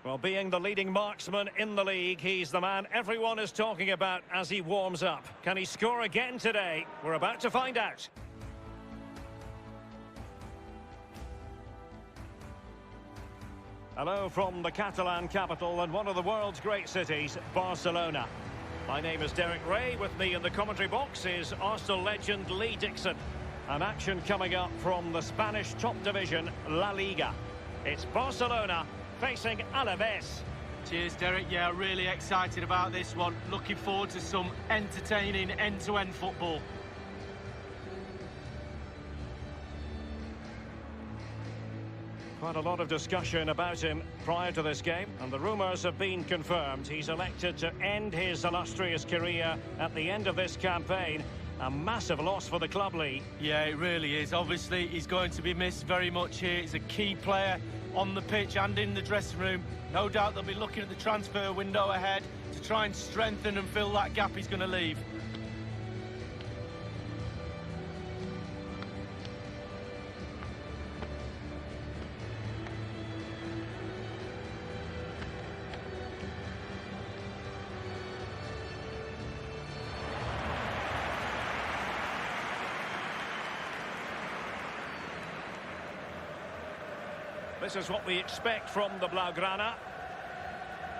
Well, being the leading marksman in the league, he's the man everyone is talking about as he warms up. Can he score again today? We're about to find out. Hello from the Catalan capital and one of the world's great cities, Barcelona. My name is Derek Ray. With me in the commentary box is Arsenal legend Lee Dixon. An action coming up from the Spanish top division, La Liga. It's Barcelona facing Alaves. Cheers, Derek. Yeah, really excited about this one. Looking forward to some entertaining end-to-end football. Quite a lot of discussion about him prior to this game, and the rumours have been confirmed. He's elected to end his illustrious career at the end of this campaign. A massive loss for the club, Lee. Yeah, it really is. Obviously, he's going to be missed very much here. He's a key player on the pitch and in the dressing room. No doubt they'll be looking at the transfer window ahead to try and strengthen and fill that gap he's going to leave. This is what we expect from the Blaugrana.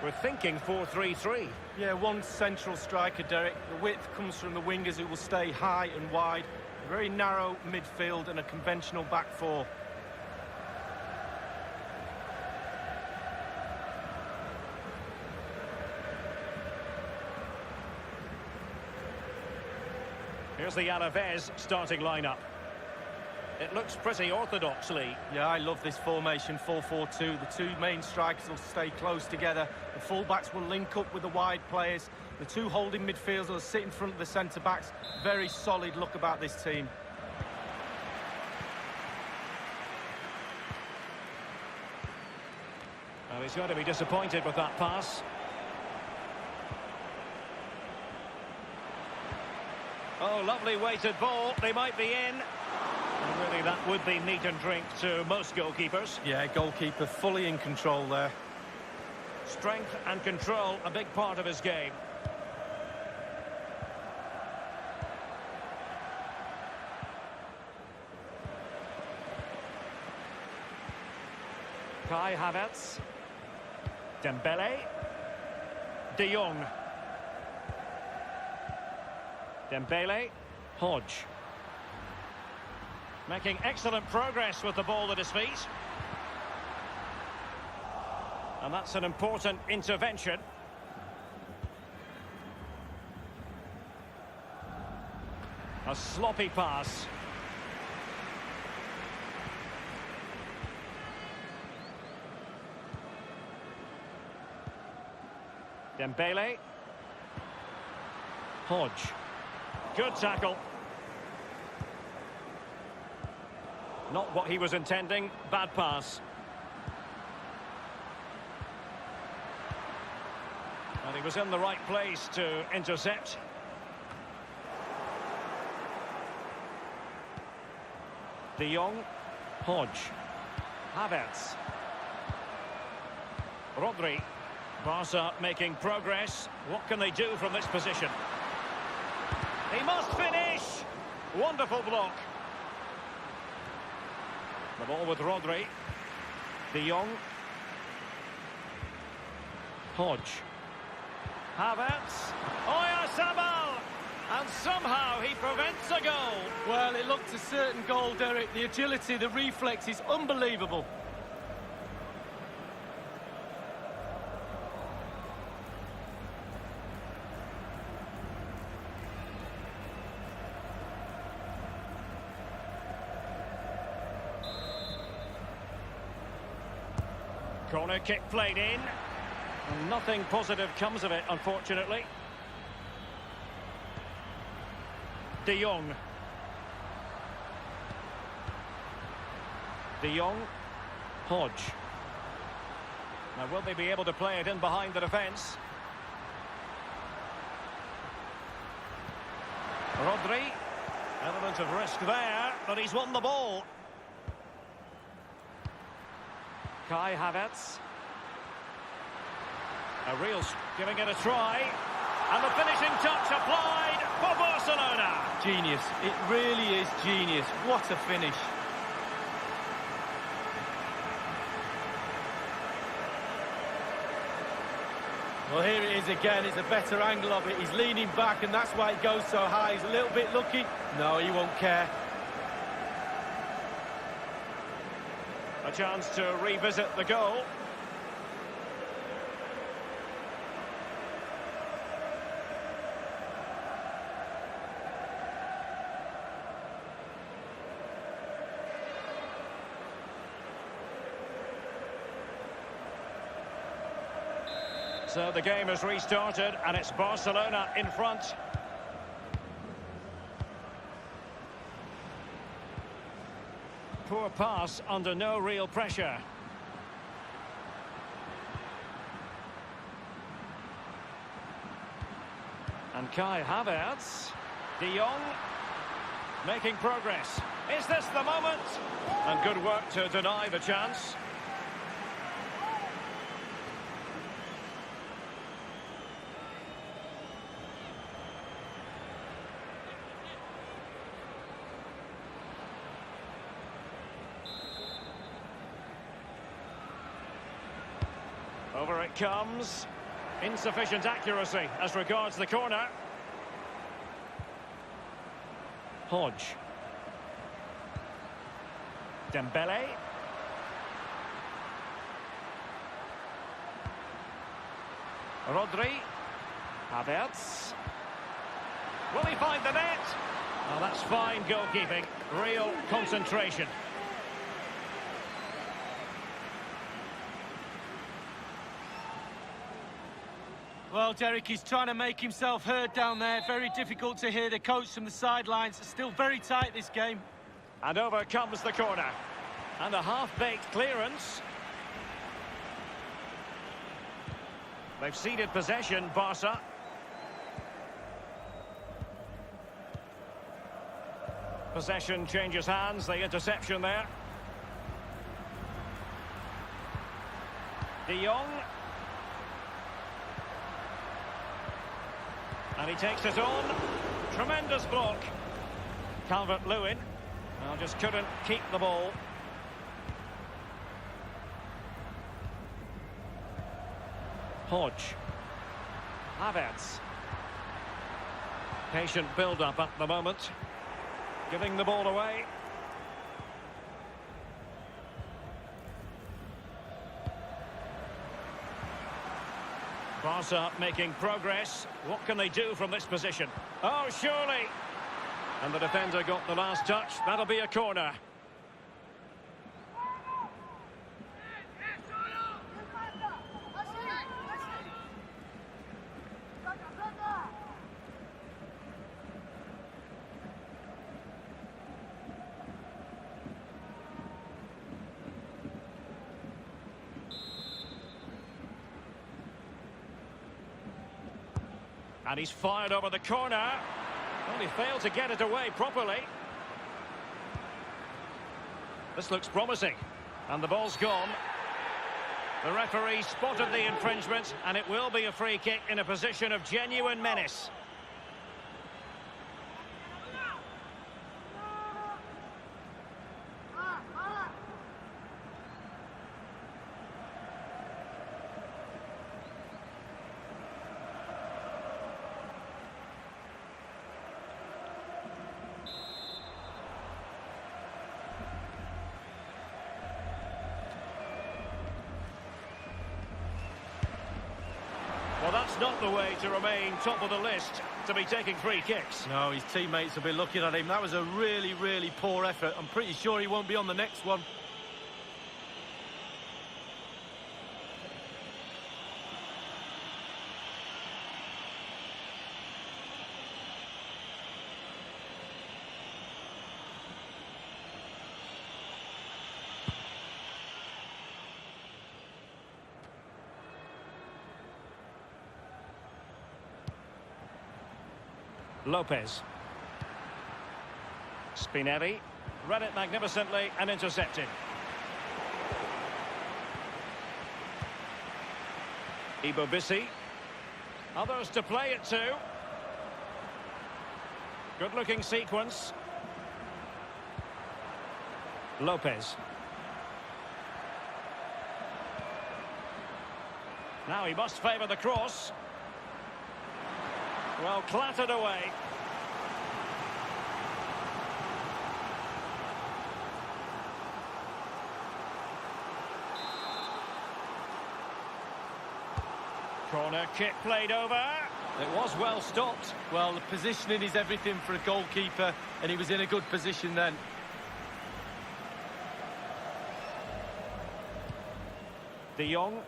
We're thinking 4-3-3. Yeah, one central striker, Derek. The width comes from the wingers who will stay high and wide. A very narrow midfield and a conventional back four. Here's the Alaves starting lineup. It looks pretty orthodoxly. Yeah, I love this formation, 4-4-2. The two main strikers will stay close together. The full-backs will link up with the wide players. The two holding midfielders will sit in front of the centre-backs. Very solid look about this team. Well, he's going to be disappointed with that pass. Oh, lovely weighted ball. They might be in. And really, that would be meat and drink to most goalkeepers. Yeah, goalkeeper fully in control there. Strength and control, a big part of his game. Kai Havertz. Dembele. De Jong. Dembele. Hodge. Making excellent progress with the ball at his feet. And that's an important intervention. A sloppy pass. Dembele. Hodge. Good tackle. Not what he was intending. Bad pass. And he was in the right place to intercept. De Jong. Hodge. Havertz. Rodri. Barca making progress. What can they do from this position? He must finish! Wonderful block. The ball with Rodri. De Jong. Hodge. Havertz. Oyarzabal! And somehow he prevents a goal. Well, it looked a certain goal, Derek. The agility, the reflex is unbelievable. Corner kick played in. And nothing positive comes of it, unfortunately. De Jong. De Jong. Hodge. Now, will they be able to play it in behind the defence? Rodri. Element of risk there, but he's won the ball. Kai Havertz. Giving it a try. And the finishing touch applied for Barcelona. Genius. It really is genius. What a finish. Well, here it is again. It's a better angle of it. He's leaning back, and that's why it goes so high. He's a little bit lucky. No, he won't care. A chance to revisit the goal. So the game has restarted, and it's Barcelona in front. Poor pass under no real pressure. And Kai Havertz. De Jong making progress. Is this the moment? And good work to deny the chance. Over it comes. Insufficient accuracy as regards the corner. Hodge. Dembele. Rodri. Havertz. Will he find the net? Oh, that's fine goalkeeping. Real concentration. Well, Derek, he's trying to make himself heard down there. Very difficult to hear the coach from the sidelines. It's still very tight, this game. And over comes the corner. And a half-baked clearance. They've ceded possession, Barca. Possession changes hands, the interception there. De Jong. And he takes it on. Tremendous block. Calvert-Lewin. Well, just couldn't keep the ball. Hodge. Havertz. Patient build-up at the moment. Giving the ball away. Barca making progress. What can they do from this position? Oh, surely! And the defender got the last touch. That'll be a corner. And he's fired over the corner. Only failed to get it away properly. This looks promising. And the ball's gone. The referee spotted the infringement, and it will be a free kick in a position of genuine menace. Well, that's not the way to remain top of the list, to be taking free kicks. No, his teammates will be looking at him. That was a really, really poor effort. I'm pretty sure he won't be on the next one. Lopez. Spinelli. Read it magnificently and intercepted. Ibobisi. Others to play it to. Good-looking sequence. Lopez. Now he must favour the cross. Well, clattered away. Corner kick played over. It was well stopped. Well, the positioning is everything for a goalkeeper, and he was in a good position then. De Jong.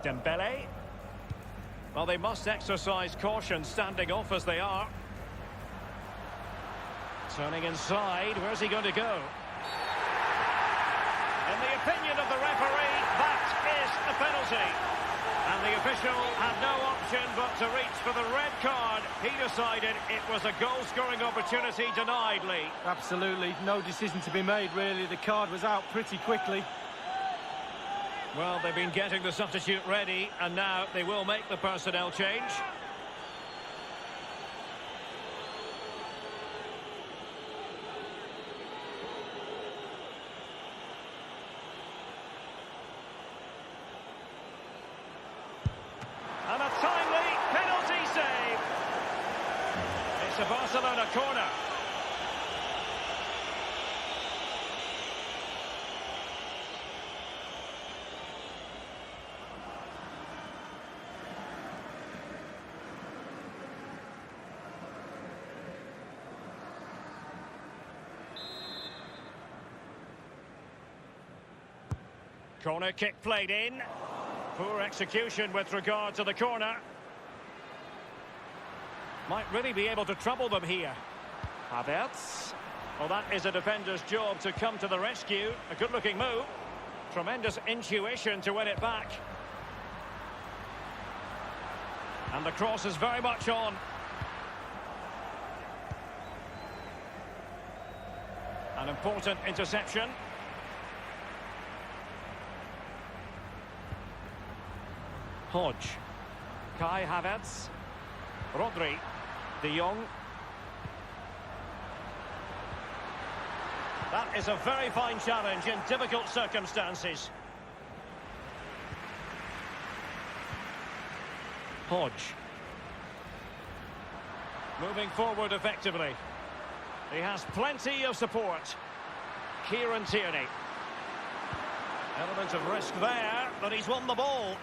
Dembele. Well, they must exercise caution standing off as they are. Turning inside, where's he going to go? In the opinion of the referee, that is a penalty. And the official had no option but to reach for the red card. He decided it was a goal-scoring opportunity denied, Lee. Absolutely, no decision to be made, really. The card was out pretty quickly. Well, they've been getting the substitute ready, and now they will make the personnel change. And a timely penalty save. It's a Barcelona corner. Corner kick played in. Poor execution with regard to the corner. Might really be able to trouble them here. Havertz. Well, that is a defender's job to come to the rescue. A good-looking move. Tremendous intuition to win it back. And the cross is very much on. An important interception. Hodge. Kai Havertz. Rodri. De Jong. That is a very fine challenge in difficult circumstances. Hodge. Moving forward effectively. He has plenty of support. Kieran Tierney. Element of risk there, but he's won the ball.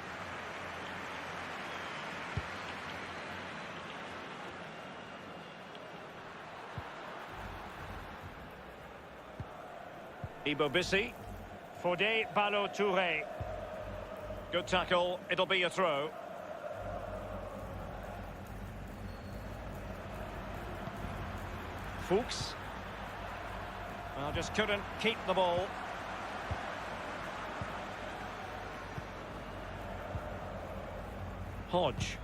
Ibobisi. Fodé Ballo-Touré. Good tackle. It'll be a throw. Fuchs. Well, just couldn't keep the ball. Hodge.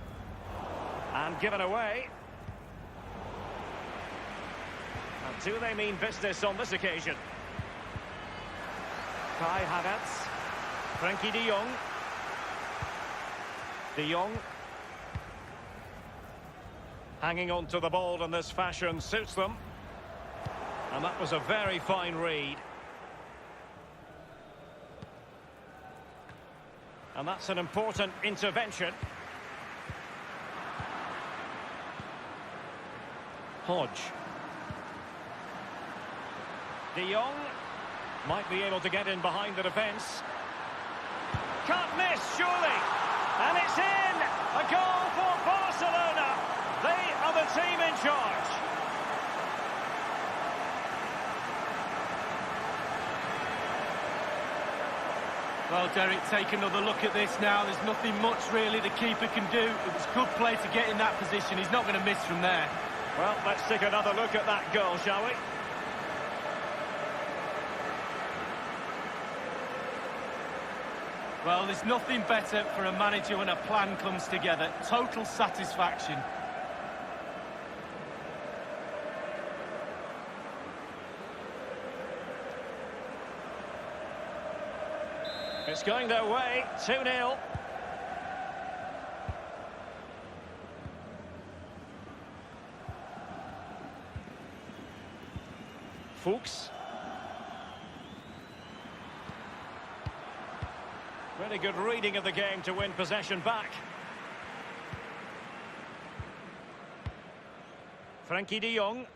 And given away. And do they mean business on this occasion? Kai Havertz. Frankie de Jong. De Jong. Hanging on to the ball in this fashion suits them. And that was a very fine read. And that's an important intervention. Hodge. De Jong. Might be able to get in behind the defence. Can't miss, surely. And it's in! A goal for Barcelona. They are the team in charge. Well, Derek, take another look at this now. There's nothing much, really, the keeper can do. It was good play to get in that position. He's not going to miss from there. Well, let's take another look at that goal, shall we? Well, there's nothing better for a manager when a plan comes together. Total satisfaction. It's going their way, 2-0. Fuchs. Really good reading of the game to win possession back. Frankie de Jong.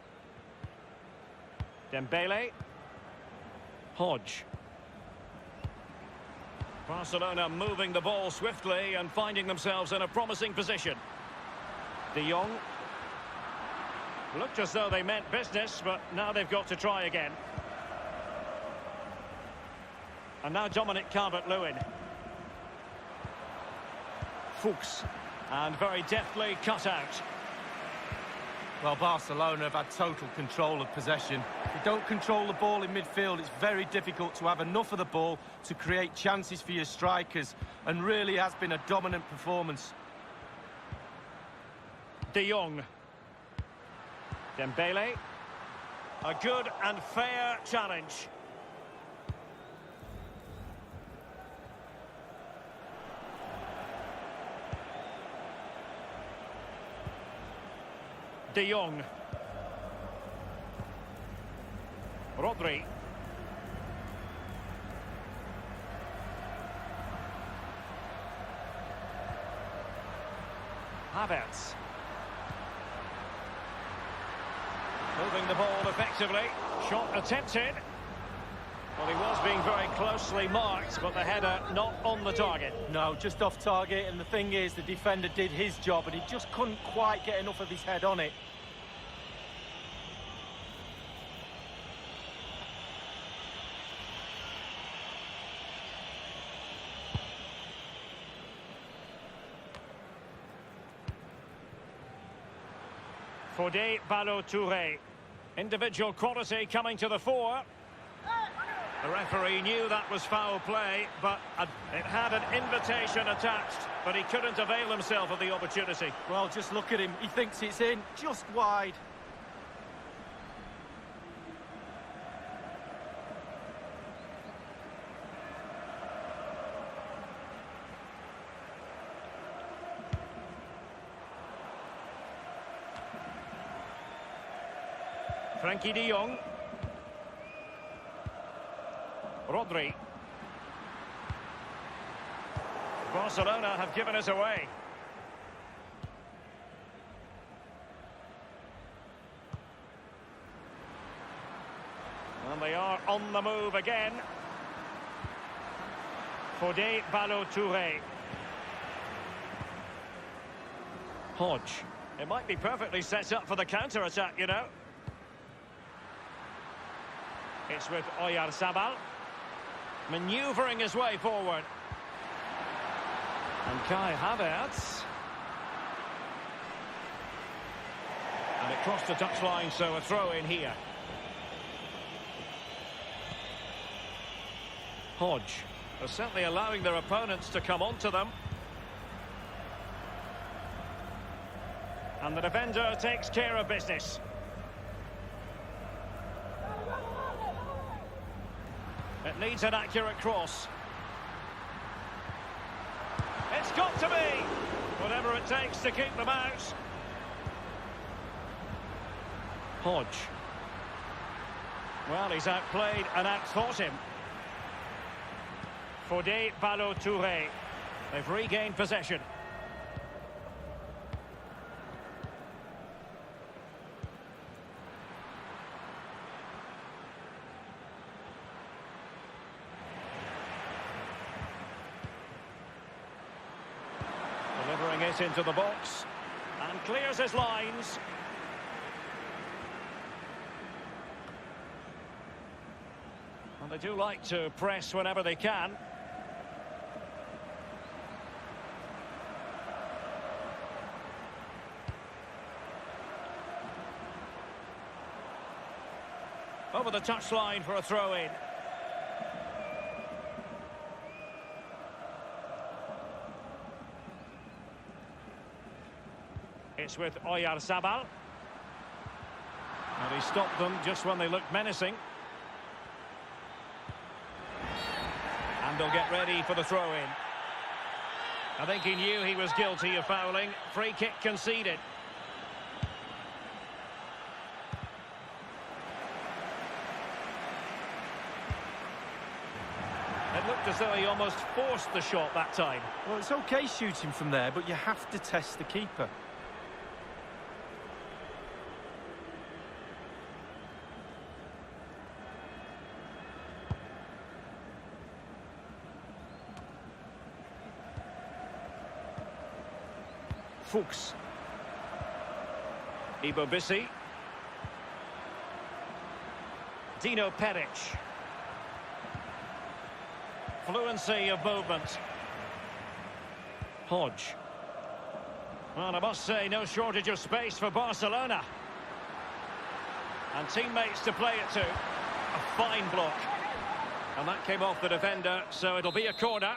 Dembele. Hodge. Barcelona moving the ball swiftly and finding themselves in a promising position. De Jong. Looked as though they meant business, but now they've got to try again. And now Dominic Calvert-Lewin. Fuchs. And very deftly cut out. Well, Barcelona have had total control of possession. If you don't control the ball in midfield, it's very difficult to have enough of the ball to create chances for your strikers, and really has been a dominant performance. De Jong. Dembele. A good and fair challenge. De Jong. Rodri. Havertz. Moving the ball effectively. Shot attempted. Well, he was being very closely marked, but the header not on the target. No, just off target, and the thing is, the defender did his job, and he just couldn't quite get enough of his head on it. Fodé Ballo-Touré. Individual quality coming to the fore. The referee knew that was foul play, but it had an invitation attached, but he couldn't avail himself of the opportunity. Well, just look at him. He thinks it's in, just wide. Frankie de Jong. Rodri. Barcelona have given us away. And they are on the move again. Fodé Ballo-Touré. Hodge. It might be perfectly set up for the counter-attack, you know. It's with Oyarzabal. Manoeuvring his way forward. And Kai Havertz. And it crossed the touchline, so a throw in here. Hodge. They're certainly allowing their opponents to come onto them. And the defender takes care of business. It needs an accurate cross. It's got to be! Whatever it takes to keep them out. Hodge. Well, he's outplayed and outthought him. Fodé Ballo-Touré. They've regained possession. Delivering it into the box and clears his lines. And they do like to press whenever they can. Over the touchline for a throw-in. It's with Oyarzabal. And he stopped them just when they looked menacing. And they'll get ready for the throw-in. I think he knew he was guilty of fouling. Free kick conceded. It looked as though he almost forced the shot that time. Well, it's okay shooting from there, but you have to test the keeper. Fuchs. Ibobisi. Dino Peric. Fluency of movement. Hodge. Well, I must say, no shortage of space for Barcelona. And teammates to play it to. A fine block. And that came off the defender, so it'll be a corner.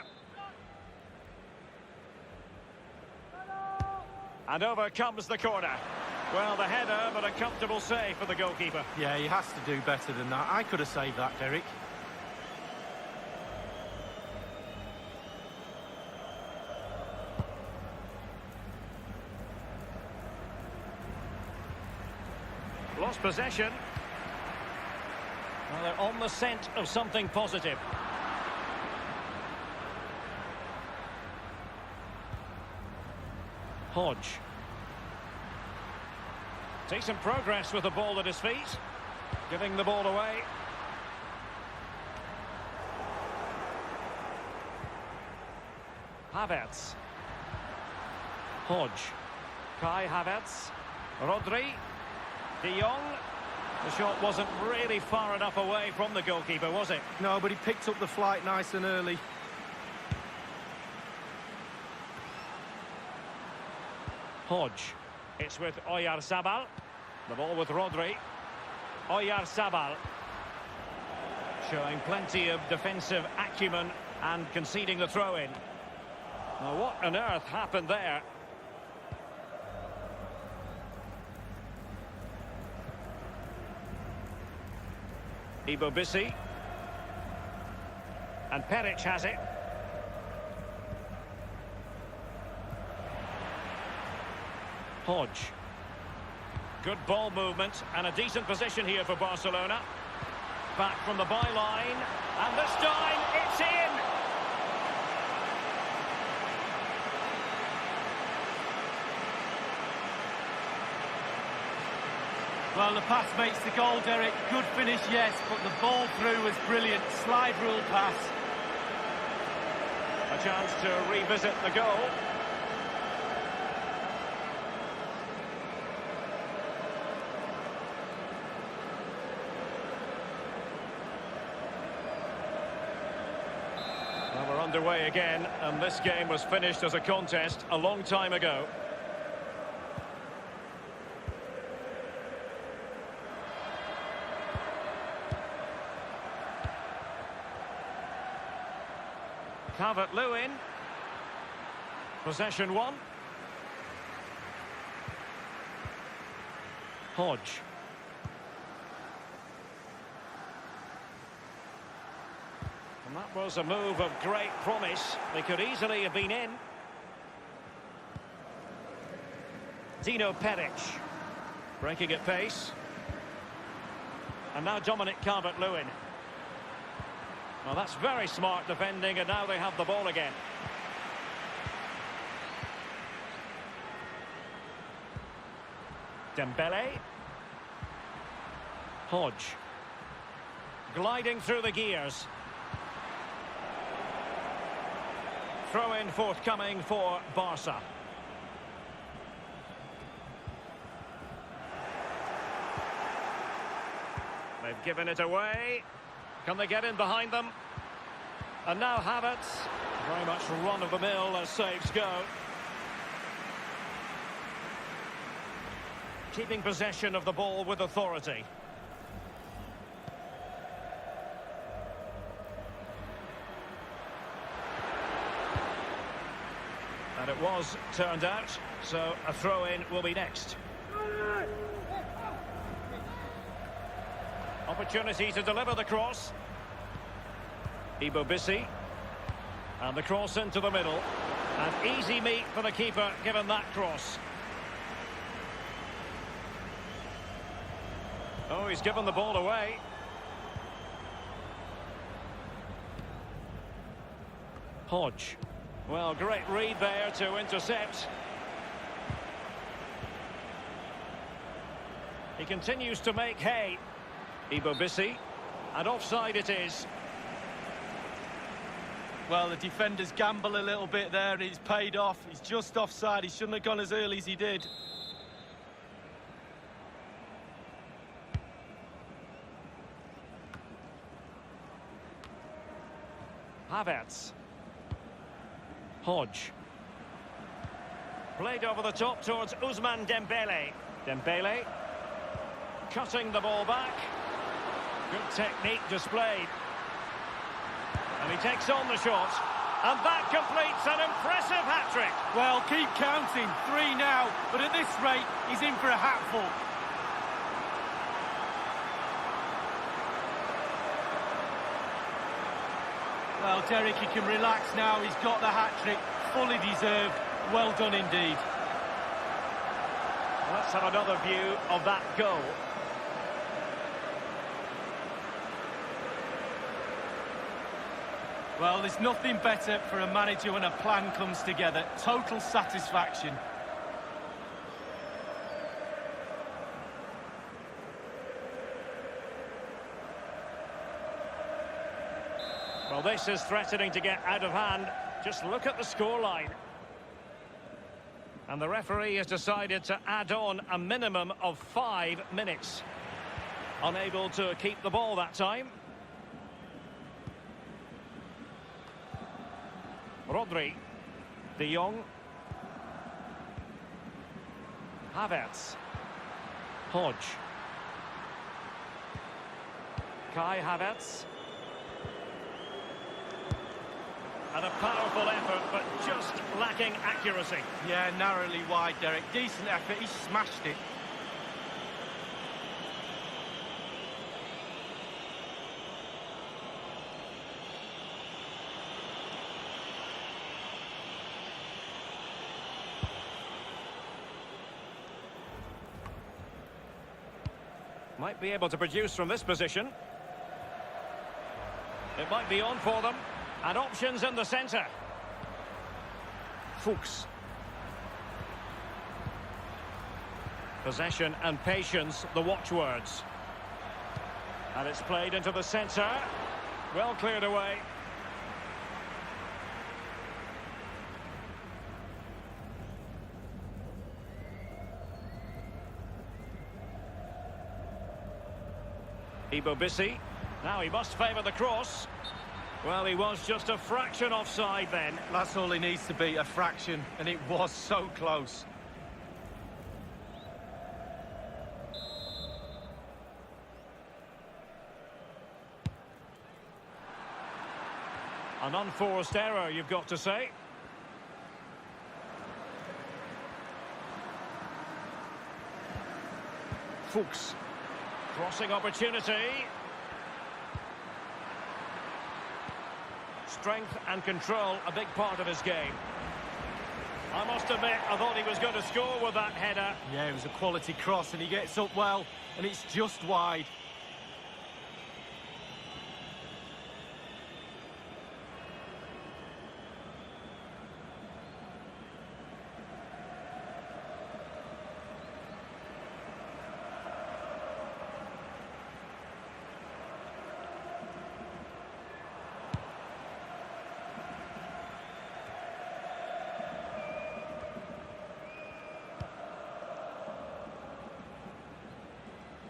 And over comes the corner. Well, the header, but a comfortable save for the goalkeeper. Yeah, he has to do better than that. I could have saved that, Derek. Lost possession. Well, they're on the scent of something positive. Hodge. Decent progress with the ball at his feet. Giving the ball away. Havertz. Hodge. Kai Havertz. Rodri. De Jong. The shot wasn't really far enough away from the goalkeeper, was it? No, but he picked up the flight nice and early. Hodge. It's with Oyarzabal. The ball with Rodri. Oyarzabal. Showing plenty of defensive acumen and conceding the throw-in. Now, what on earth happened there? Ibobisi. And Peric has it. Hodge. Good ball movement and a decent position here for Barcelona. Back from the byline, and this time it's in! Well, the pass makes the goal, Derek. Good finish, yes, but the ball through was brilliant. Slide rule pass. A chance to revisit the goal. Well, we're underway again, and this game was finished as a contest a long time ago. Calvert-Lewin. Possession one. Hodge. And that was a move of great promise. They could easily have been in. Dino Peric. Breaking at pace. And now Dominic Calvert-Lewin. Well, that's very smart defending, and now they have the ball again. Dembele. Hodge. Gliding through the gears. Throw-in forthcoming for Barca. They've given it away. Can they get in behind them? And now Havertz. Very much run-of-the-mill as saves go. Keeping possession of the ball with authority. And it was turned out, so a throw-in will be next. Opportunity to deliver the cross. Ibobisi. And the cross into the middle. And easy meat for the keeper, given that cross. Oh, he's given the ball away. Hodge. Well, great read there to intercept. He continues to make hay. Ibobisi. And offside it is. Well, the defenders gamble a little bit there and it's paid off. He's just offside. He shouldn't have gone as early as he did. Havertz. Hodge. Played over the top towards Ousmane Dembele. Dembele. Cutting the ball back. Good technique displayed. And he takes on the shot. And that completes an impressive hat-trick. Well, keep counting. 3 now. But at this rate, he's in for a hatful. Well, Derek, he can relax now. He's got the hat-trick. Fully deserved. Well done indeed. Let's have another view of that goal. Well, there's nothing better for a manager when a plan comes together. Total satisfaction. Well, this is threatening to get out of hand. Just look at the scoreline. And the referee has decided to add on a minimum of 5 minutes. Unable to keep the ball that time. Rodri. De Jong. Havertz. Hodge. Kai Havertz. And a powerful effort, but just lacking accuracy. Yeah, narrowly wide, Derek. Decent effort. He smashed it. Might be able to produce from this position. It might be on for them. And options in the centre. Fuchs. Possession and patience, the watchwords. And it's played into the centre. Well cleared away. Ibobisi. Now he must favour the cross. Well, he was just a fraction offside then. That's all he needs to be, a fraction, and it was so close. An unforced error, you've got to say. Fuchs. Crossing opportunity. Strength and control, a big part of his game. I must admit, I thought he was going to score with that header. Yeah, it was a quality cross, and he gets up well, and it's just wide.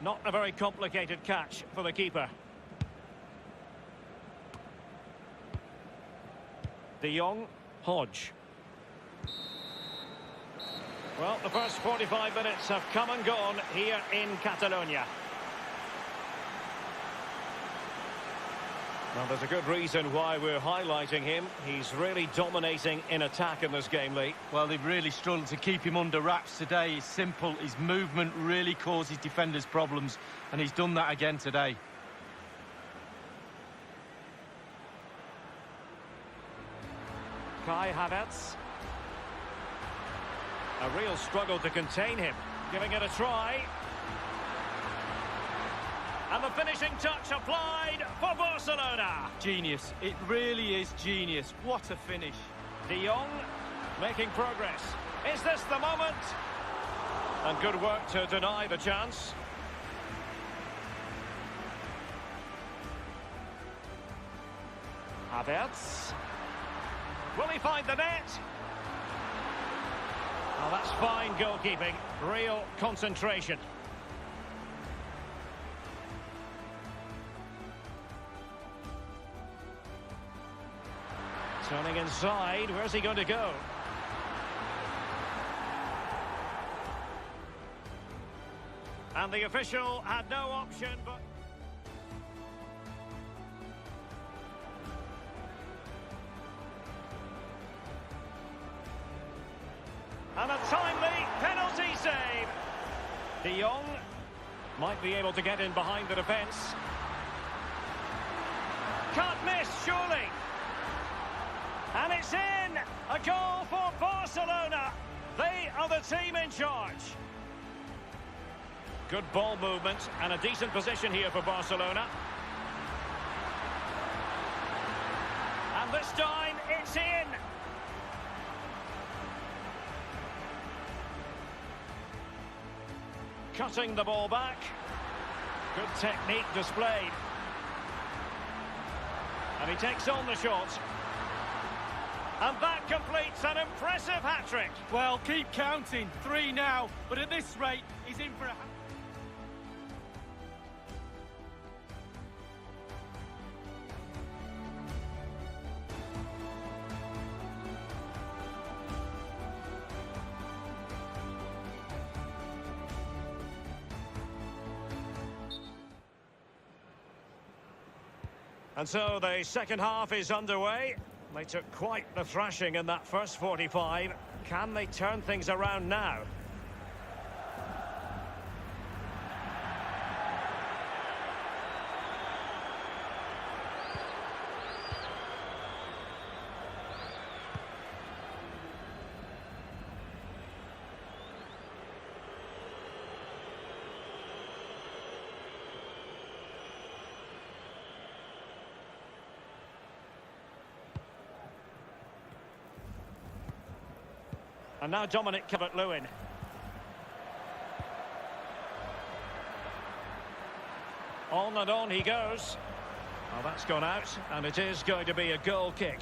Not a very complicated catch for the keeper. De Jong, Hodge. Well, the first 45 minutes have come and gone here in Catalonia. Well, there's a good reason why we're highlighting him. He's really dominating in attack in this game, Lee. Well, they've really struggled to keep him under wraps today. It's simple. His movement really causes defenders problems, and he's done that again today. Kai Havertz. A real struggle to contain him. Giving it a try. And the finishing touch applied for Barcelona. Genius. It really is genius. What a finish. De Jong making progress. Is this the moment? And good work to deny the chance. Havertz. Will he find the net? Oh, that's fine goalkeeping. Real concentration. Turning inside. Where's he going to go? And the official had no option, but... And a timely penalty save. De Jong might be able to get in behind the defence. Can't miss, surely. And it's in! A goal for Barcelona. They are the team in charge. Good ball movement and a decent position here for Barcelona. And this time, it's in! Cutting the ball back. Good technique displayed. And he takes on the shot. And that completes an impressive hat-trick. Well, keep counting. 3 now. But at this rate, he's in for a... And so the second half is underway. They took quite the thrashing in that first 45. Can they turn things around now? And now Dominic Calvert-Lewin. On and on he goes. Well, that's gone out, and it is going to be a goal kick.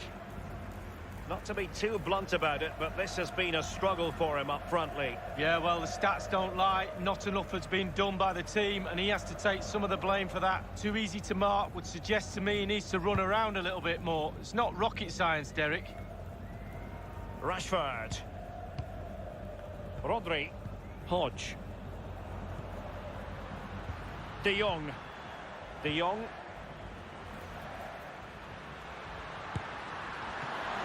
Not to be too blunt about it, but this has been a struggle for him up front, Lee. Yeah, well, the stats don't lie. Not enough has been done by the team, and he has to take some of the blame for that. Too easy to mark would suggest to me he needs to run around a little bit more. It's not rocket science, Derek. Rashford. Rodri. Hodge. De Jong. De Jong.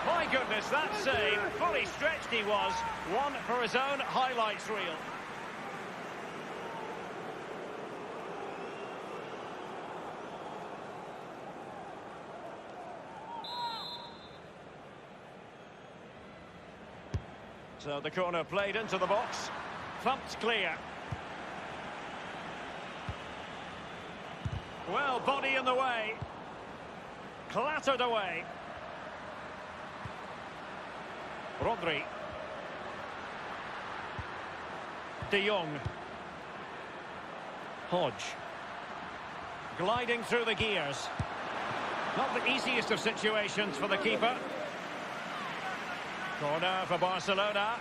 My goodness, that save. Fully stretched he was. One for his own highlights reel. So the corner played into the box. Thumped clear. Well, body in the way. Clattered away. Rodri. De Jong. Hodge. Gliding through the gears. Not the easiest of situations for the keeper. Corner for Barcelona.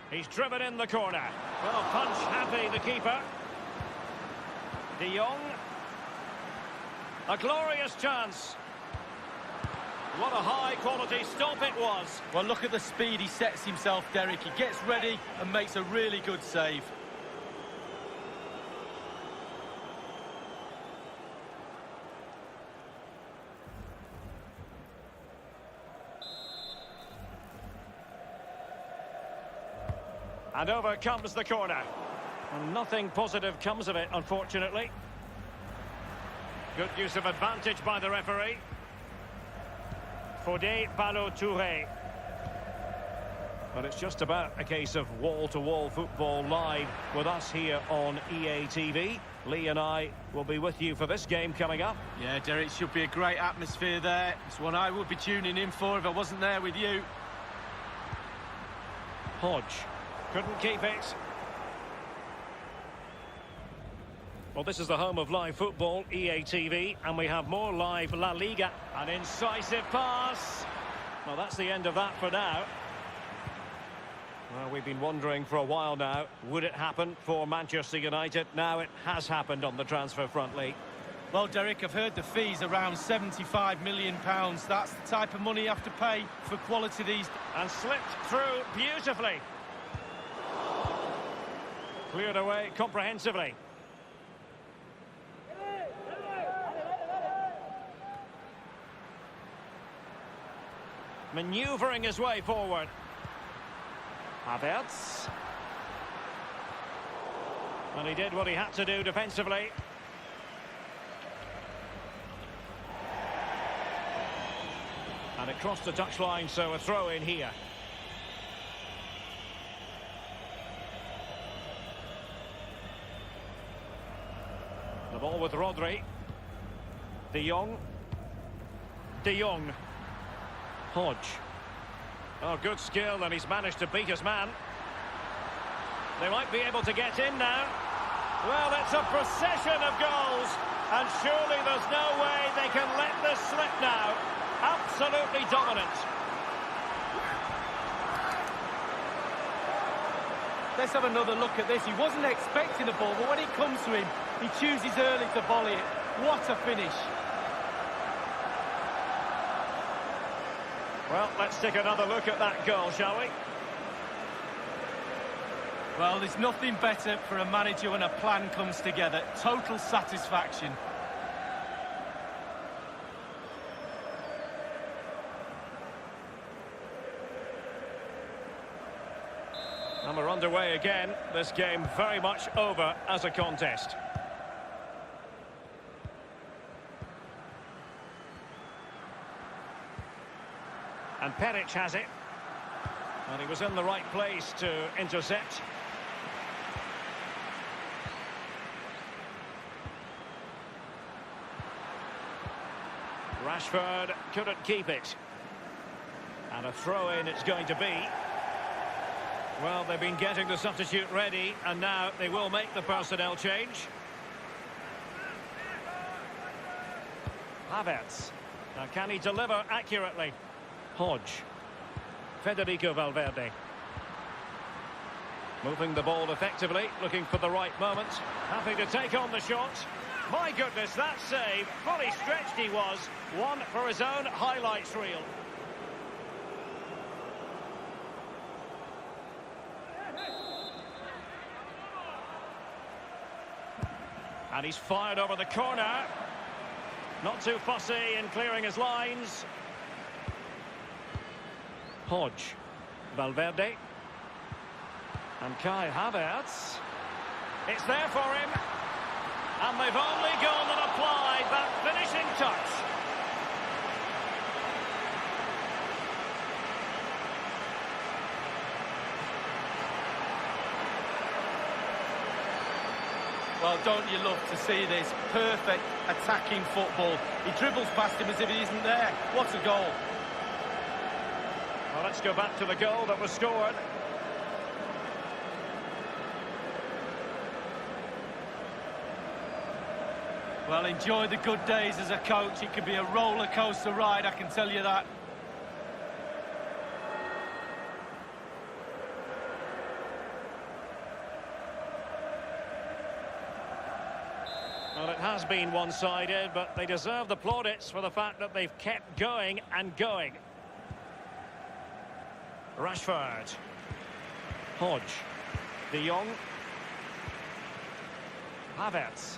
He's driven in the corner. Well, punch happy, the keeper. De Jong. A glorious chance. What a high-quality stop it was. Well, look at the speed he sets himself, Derek. He gets ready and makes a really good save. And over comes the corner. And nothing positive comes of it, unfortunately. Good use of advantage by the referee. Fodé Ballo-Touré. But it's just about a case of wall-to-wall football live with us here on EA TV. Lee and I will be with you for this game coming up. Yeah, Derek, it should be a great atmosphere there. It's one I would be tuning in for if I wasn't there with you. Hodge couldn't keep it. Well, this is the home of live football, EA TV, and we have more live La Liga. An incisive pass. Well, that's the end of that for now. Well, we've been wondering for a while now, would it happen for Manchester United? Now it has happened on the transfer front, Lee. Well, Derek, I've heard the fees around £75 million. That's the type of money you have to pay for quality these... And slipped through beautifully. Cleared away comprehensively. Manoeuvring his way forward. Havertz. And he did what he had to do defensively. And it crossed the touchline, so a throw in here. The ball with Rodri. De Jong. De Jong. Hodge. Oh, good skill, and he's managed to beat his man. They might be able to get in now. Well, it's a procession of goals, and surely there's no way they can let this slip now. Absolutely dominant. Let's have another look at this. He wasn't expecting the ball, but when it comes to him, he chooses early to volley it. What a finish. Well, let's take another look at that goal, shall we? Well, there's nothing better for a manager when a plan comes together. Total satisfaction. And we're underway again. This game very much over as a contest. And Peric has it. And he was in the right place to intercept. Rashford couldn't keep it. And a throw-in it's going to be. Well, they've been getting the substitute ready, and now they will make the personnel change. Havertz. Now, can he deliver accurately? Hodge. Federico Valverde. Moving the ball effectively, looking for the right moment. Happy to take on the shot. My goodness, that save. Fully stretched he was. One for his own highlights reel. And he's fired over the corner. Not too fussy in clearing his lines. Hodge. Valverde. And Kai Havertz. It's there for him. And they've only gone and applied that finishing touch. Well, don't you love to see this? Perfect attacking football. He dribbles past him as if he isn't there. What a goal. Well, let's go back to the goal that was scored. Well, enjoy the good days as a coach. It could be a roller coaster ride, I can tell you that. Well, it has been one-sided, but they deserve the plaudits for the fact that they've kept going and going. Rashford. Hodge. De Jong. Havertz.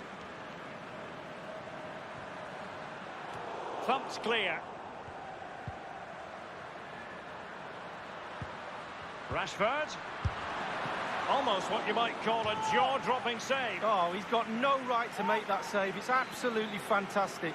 Thumped clear. Rashford. Almost what you might call a jaw-dropping save. Oh, he's got no right to make that save. It's absolutely fantastic.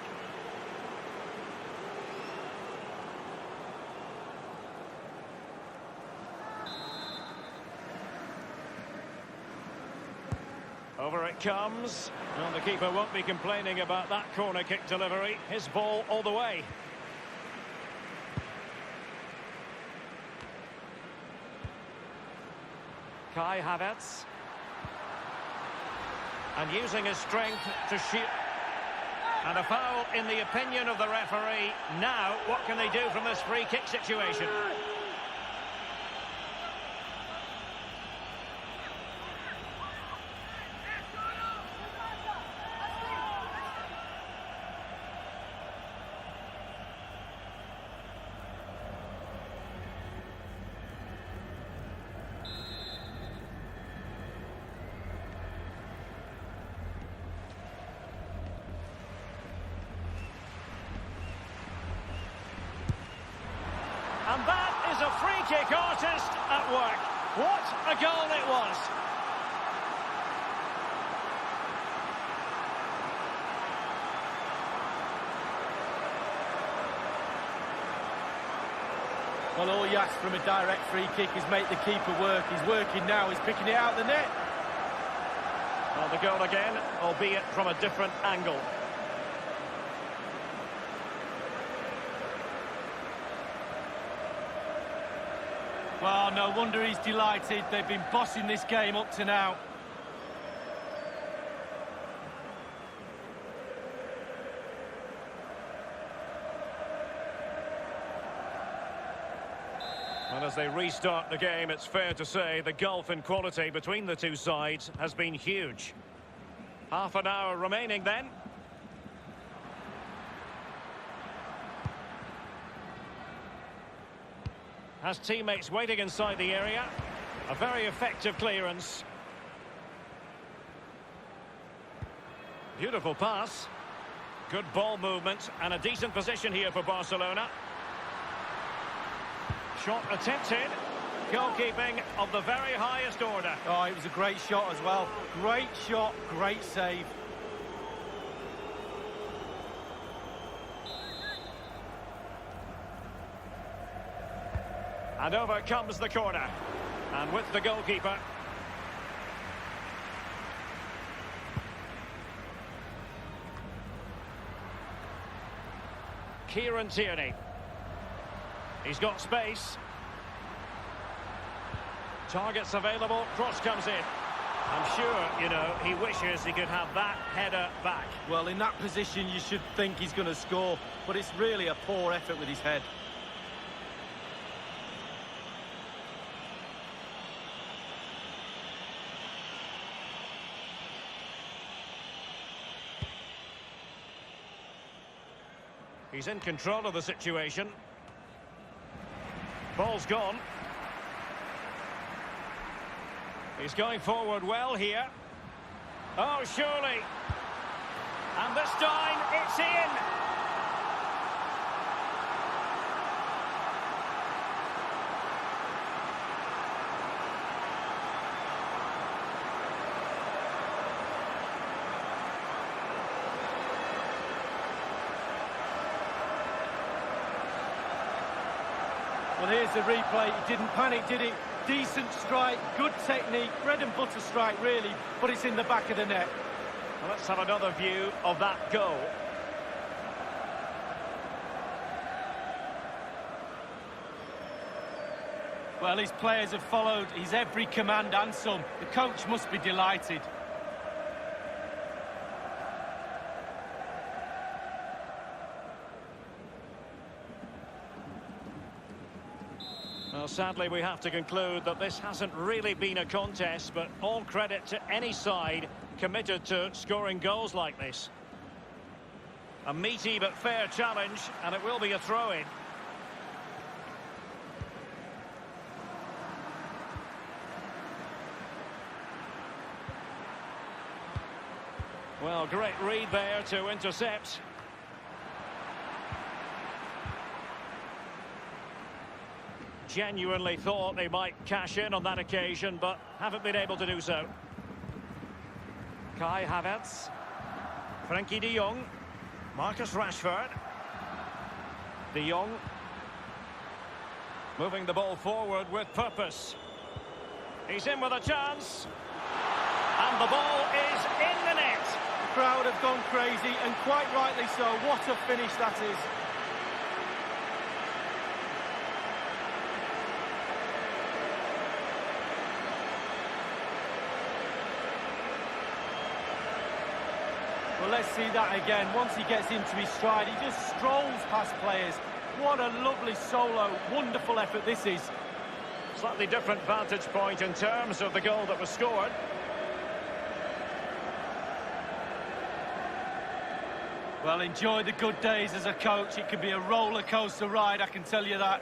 Over it comes. Well, the keeper won't be complaining about that corner kick delivery. His ball all the way. Kai Havertz. And using his strength to shoot. And a foul in the opinion of the referee. Now, what can they do from this free kick situation? And that is a free kick artist at work. What a goal it was. Well, all you ask from a direct free kick is make the keeper work. He's working now, he's picking it out the net. Well, the goal again, albeit from a different angle. Well, no wonder he's delighted. They've been bossing this game up to now. Well, as they restart the game, it's fair to say the gulf in quality between the two sides has been huge. Half an hour remaining then. Has teammates waiting inside the area. A very effective clearance. Beautiful pass. Good ball movement and a decent position here for Barcelona. Shot attempted. Goalkeeping of the very highest order. Oh, it was a great shot as well. Great shot, great save. And over comes the corner. And with the goalkeeper. Kieran Tierney. He's got space. Targets available. Cross comes in. I'm sure, you know, he wishes he could have that header back. Well, in that position, you should think he's going to score. But it's really a poor effort with his head. He's in control of the situation. Ball's gone. He's going forward well here. Oh, surely. And this time, it's in. Well, here's the replay. He didn't panic, did he? Decent strike, good technique, bread and butter strike, really, but it's in the back of the net. Well, let's have another view of that goal. Well, his players have followed his every command and some. The coach must be delighted. Well, sadly, we have to conclude that this hasn't really been a contest, but all credit to any side committed to scoring goals like this. A meaty but fair challenge, and it will be a throw-in. Well, great read there to intercept. Genuinely thought they might cash in on that occasion, but haven't been able to do so. Kai Havertz. Frankie de Jong. Marcus Rashford. De Jong. Moving the ball forward with purpose. He's in with a chance. And the ball is in the net. The crowd have gone crazy, and quite rightly so. What a finish that is. Well, let's see that again. Once he gets into his stride, he just strolls past players. What a lovely solo. Wonderful effort this is. Slightly different vantage point in terms of the goal that was scored. Well, enjoy the good days as a coach. It can be a roller coaster ride, I can tell you that.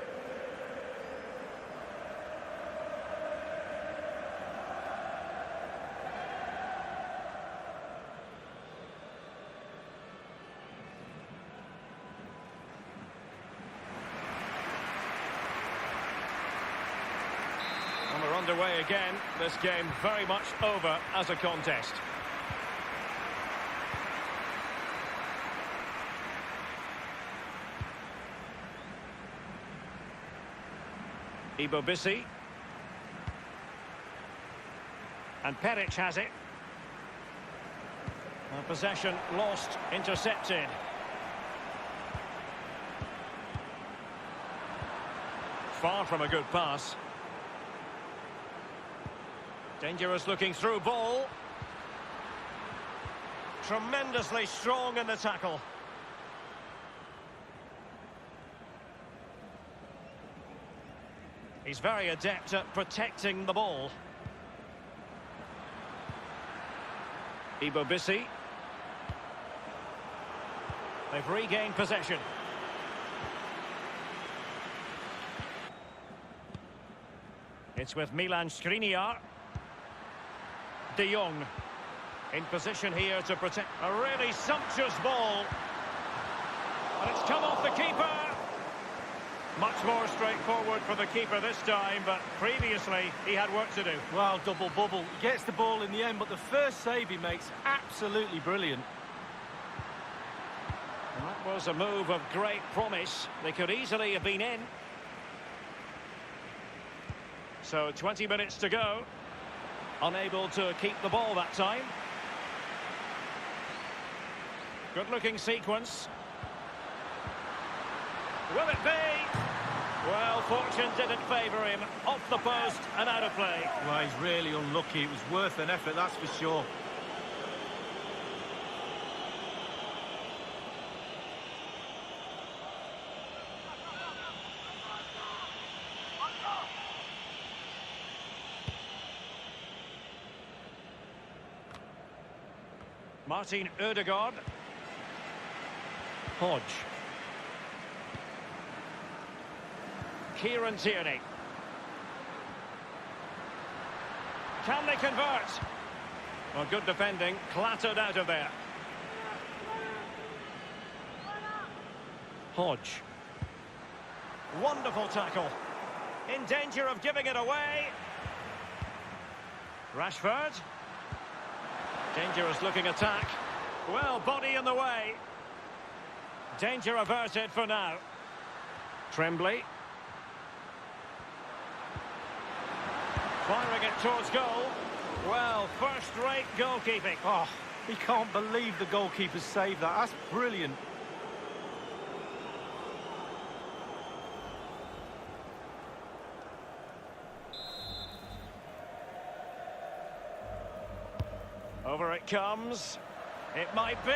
And we're underway again. This game very much over as a contest. Ibobisi. And Peric has it. And possession lost, intercepted. Far from a good pass. Dangerous looking through ball. Tremendously strong in the tackle. He's very adept at protecting the ball. Ibobisi. They've regained possession. It's with Milan Skriniar. De Jong in position here to protect. A really sumptuous ball. And it's come off the keeper. Much more straightforward for the keeper this time, but previously he had work to do. Well, double bubble. He gets the ball in the end, but the first save he makes, absolutely brilliant. And that was a move of great promise. They could easily have been in. So 20 minutes to go. Unable to keep the ball that time. Good-looking sequence. Will it be? Well, fortune didn't favour him. Off the post and out of play. Well, he's really unlucky. It was worth an effort, that's for sure. Martin Ødegaard. Hodge. Kieran Tierney. Can they convert? Well, good defending, clattered out of there. Hodge. Wonderful tackle. In danger of giving it away. Rashford. Dangerous looking attack. Well, body in the way. Danger averted for now. Tremblay. Firing it towards goal. Well, first-rate goalkeeping. Oh, he can't believe the goalkeeper saved that. That's brilliant. Over it comes. It might be.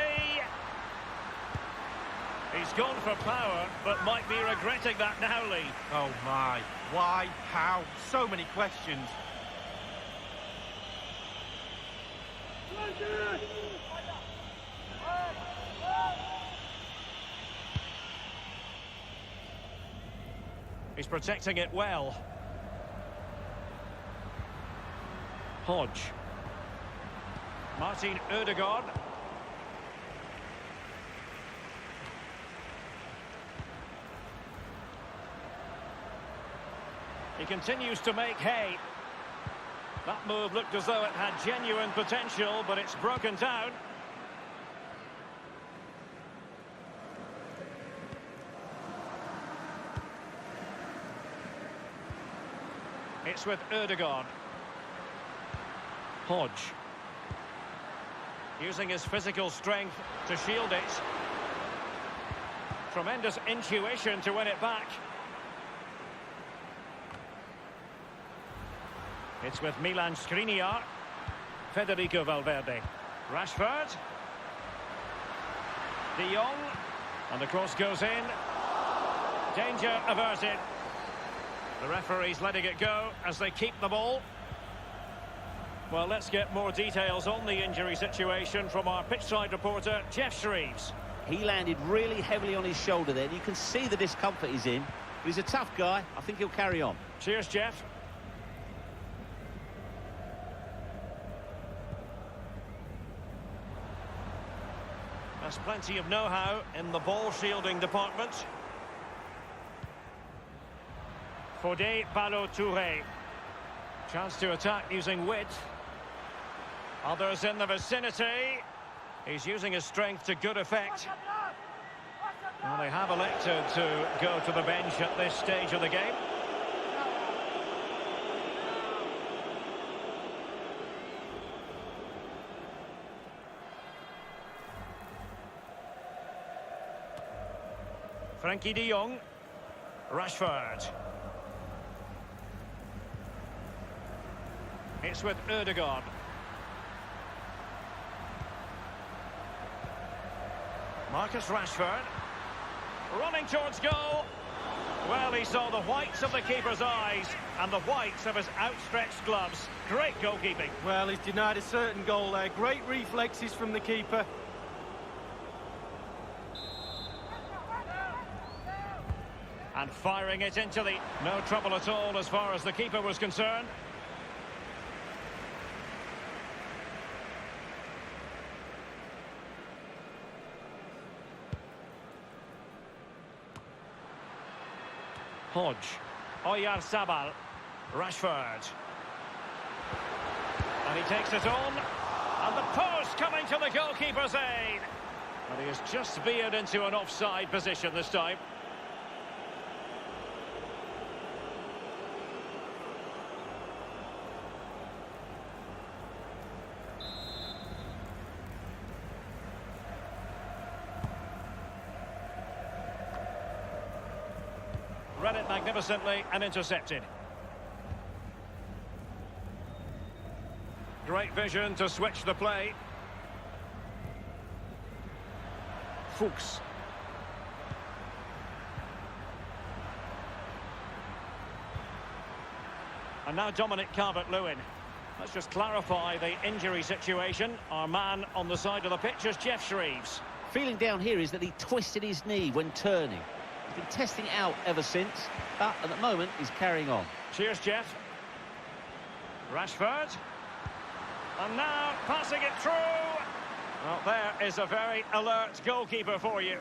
He's gone for power, but might be regretting that now, Lee. Oh, my. Why? How? So many questions. He's protecting it well. Hodge. Martin Ødegaard. He continues to make hay. That move looked as though it had genuine potential, but it's broken down. It's with Ødegaard. Hodge. Using his physical strength to shield it. Tremendous intuition to win it back. It's with Milan Skriniar. Federico Valverde. Rashford. De Jong. And the cross goes in. Danger averted. The referee's letting it go as they keep the ball. Well, let's get more details on the injury situation from our pitchside reporter, Jeff Shreves. He landed really heavily on his shoulder there. You can see the discomfort he's in. But he's a tough guy. I think he'll carry on. Cheers, Jeff. There's plenty of know-how in the ball shielding department. Fodé Ballo-Touré. Chance to attack using width. Others in the vicinity. He's using his strength to good effect. Well, they have elected to go to the bench at this stage of the game. Frankie de Jong. Rashford. It's with Ødegaard. Marcus Rashford. Running towards goal. Well, he saw the whites of the keeper's eyes and the whites of his outstretched gloves. Great goalkeeping. Well, he's denied a certain goal there. Great reflexes from the keeper. And firing it into the... No trouble at all as far as the keeper was concerned. Hodge. Oyarzabal. Rashford. And he takes it on. And the post coming to the goalkeeper's aid. And he has just veered into an offside position this time. Read it magnificently and intercepted. Great vision to switch the play. Fuchs. And now Dominic Calvert-Lewin. Let's just clarify the injury situation. Our man on the side of the pitch is Jeff Shreves. Feeling down here is that he twisted his knee when turning. He's been testing it out ever since, but at the moment he's carrying on. Cheers, Jeff. Rashford. And now passing it through. Well, there is a very alert goalkeeper for you.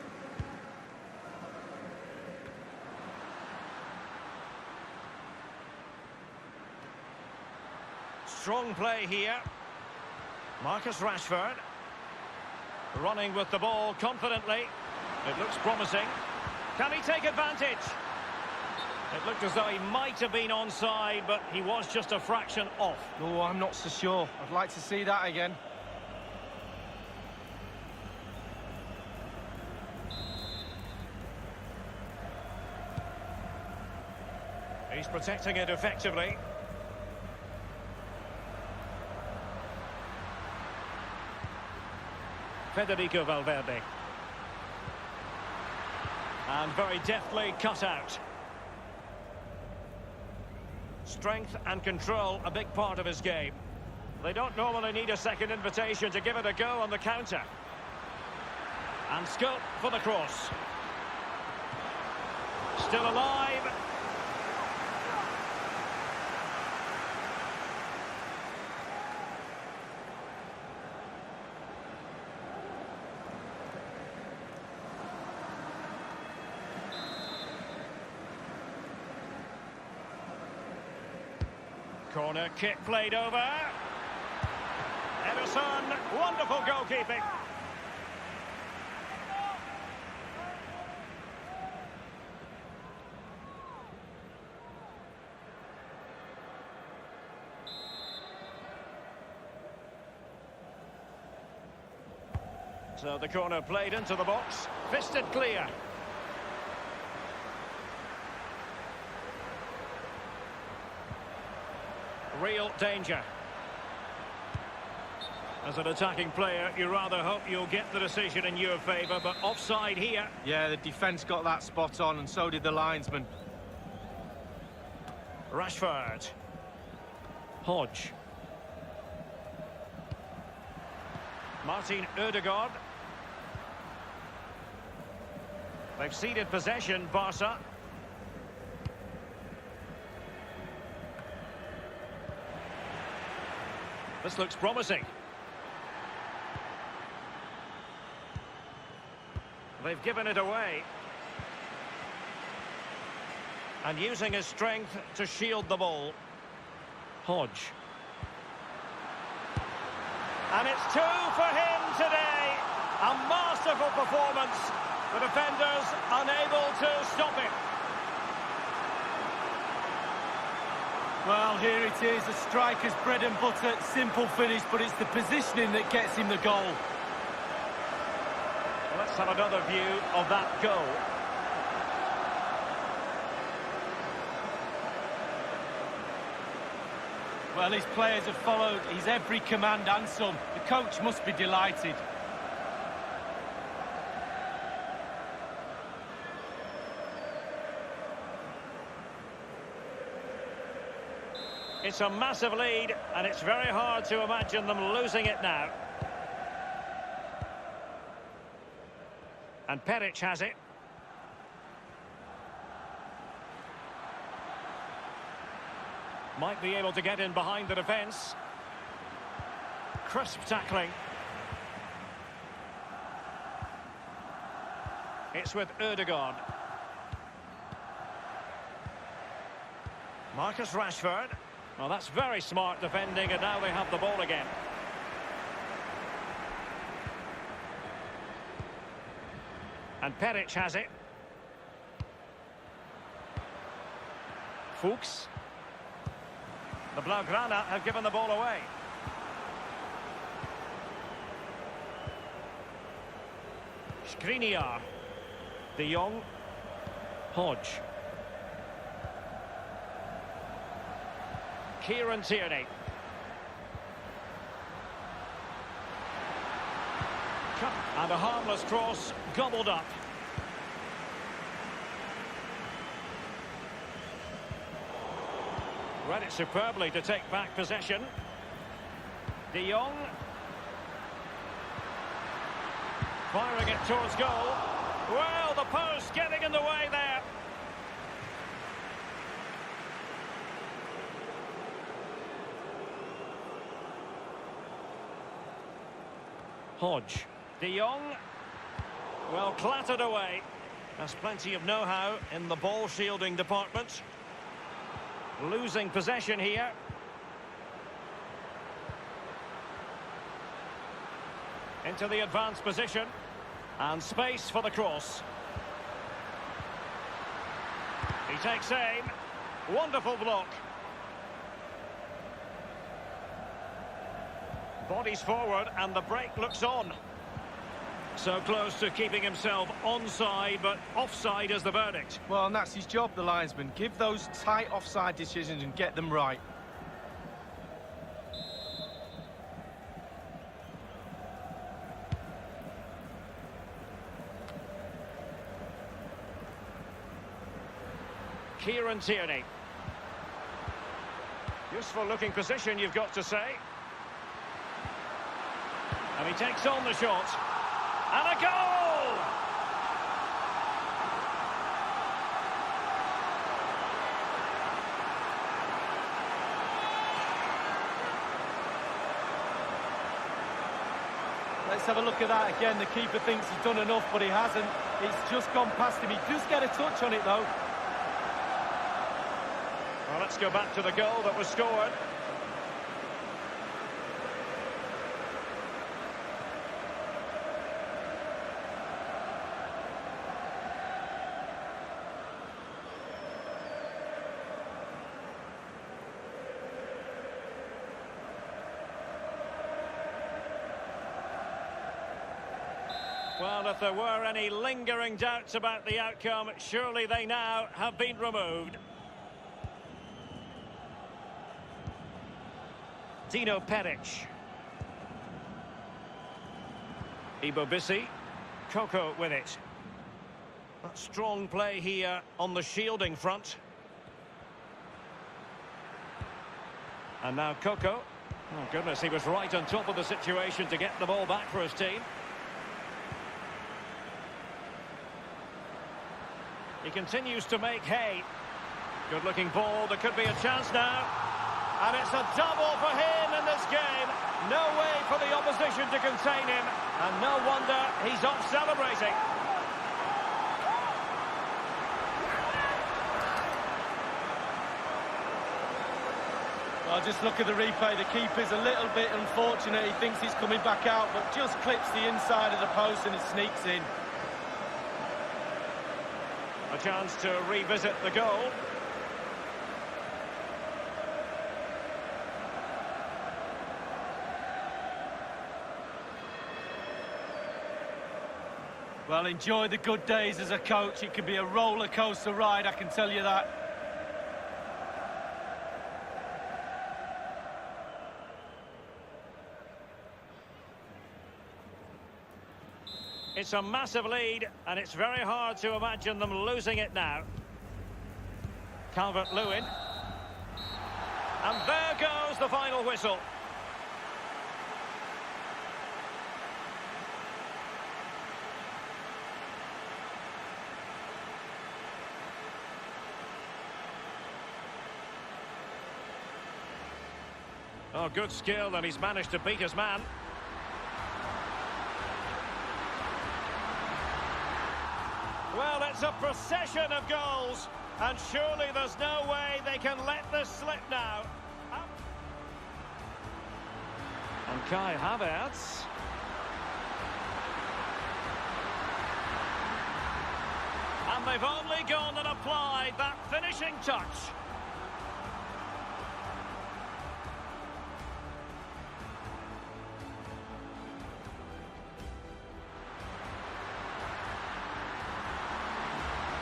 Strong play here. Marcus Rashford. Running with the ball confidently. It looks promising. Can he take advantage? It looked as though he might have been onside, but he was just a fraction off. Oh, I'm not so sure. I'd like to see that again. He's protecting it effectively. Federico Valverde. And very deftly cut out. Strength and control, a big part of his game. They don't normally need a second invitation to give it a go on the counter. And scope for the cross. Still alive. Corner kick played over. Ederson, wonderful goalkeeping. So the corner played into the box, fisted clear. Real danger. As an attacking player, you rather hope you'll get the decision in your favour, but offside here. Yeah, the defence got that spot on, and so did the linesman. Rashford. Hodge. Martin Ødegaard. They've ceded possession, Barca. This looks promising. They've given it away. And using his strength to shield the ball. Hodge. And it's 2 for him today. A masterful performance. The defenders unable to stop him. Well, here it is, a striker's bread and butter, simple finish, but it's the positioning that gets him the goal. Well, let's have another view of that goal. Well, his players have followed his every command and some. The coach must be delighted. It's a massive lead, and it's very hard to imagine them losing it now. And Peric has it. Might be able to get in behind the defence. Crisp tackling. It's with Ødegaard. Marcus Rashford. Well, that's very smart defending, and now they have the ball again. And Peric has it. Fuchs. The Blaugrana have given the ball away. Skriniar. De Jong. Hodge. Kieran Tierney. Cut. And a harmless cross gobbled up. Read it superbly to take back possession. De Jong. Firing it towards goal. Well, the post getting in the way there. Hodge. De Jong. Well, clattered away. Has plenty of know-how in the ball shielding department. Losing possession here. Into the advanced position. And space for the cross. He takes aim. Wonderful block. Bodies forward and the break looks on. So close to keeping himself onside, but offside is the verdict. Well, and that's his job, the linesman. Give those tight offside decisions and get them right. Kieran Tierney. Useful looking position, you've got to say. And he takes on the shot. And a goal! Let's have a look at that again. The keeper thinks he's done enough, but he hasn't. It's just gone past him. He does get a touch on it, though. Well, let's go back to the goal that was scored. Well, if there were any lingering doubts about the outcome, surely they now have been removed. Dino Peric. Ibobisi. Coco with it. That strong play here on the shielding front. And now Coco. Oh, goodness, he was right on top of the situation to get the ball back for his team. He continues to make hay. Good-looking ball. There could be a chance now. And it's a double for him in this game. No way for the opposition to contain him. And no wonder he's off celebrating. Well, just look at the replay. The keeper's a little bit unfortunate. He thinks he's coming back out, but just clips the inside of the post and it sneaks in. A chance to revisit the goal. Well, enjoy the good days as a coach. It can be a roller coaster ride, I can tell you that. It's a massive lead, and it's very hard to imagine them losing it now. Calvert-Lewin. And there goes the final whistle. Oh, good skill, and he's managed to beat his man. Well, it's a procession of goals, and surely there's no way they can let this slip now. And Kai Havertz. And they've only gone and applied that finishing touch.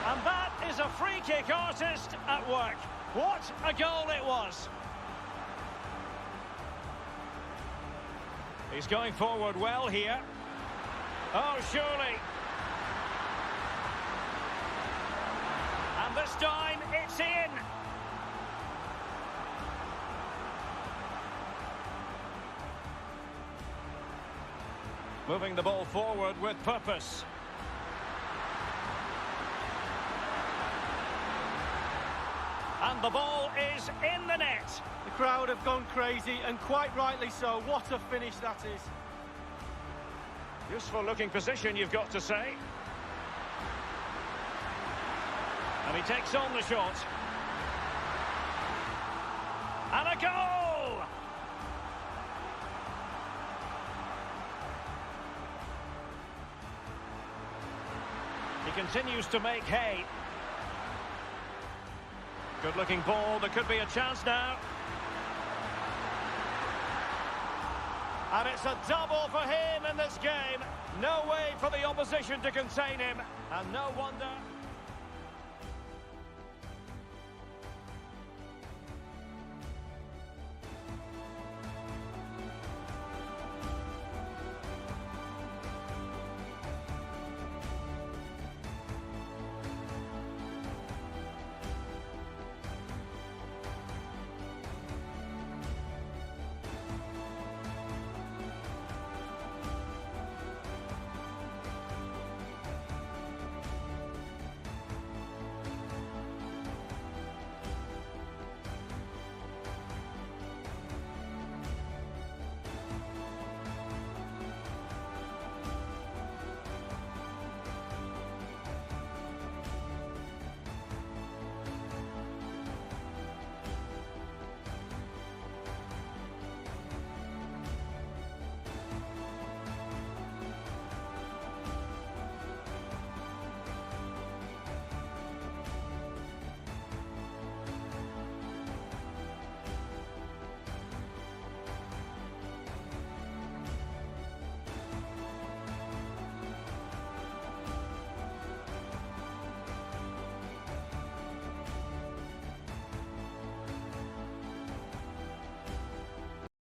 And that is a free-kick artist at work. What a goal it was. He's going forward well here. Oh, surely. And this time, it's in. Moving the ball forward with purpose. And the ball is in the net. The crowd have gone crazy, and quite rightly so. What a finish that is. Useful looking position, you've got to say. And he takes on the shot. And a goal! He continues to make hay. Good-looking ball. There could be a chance now. And it's a double for him in this game. No way for the opposition to contain him. And no wonder...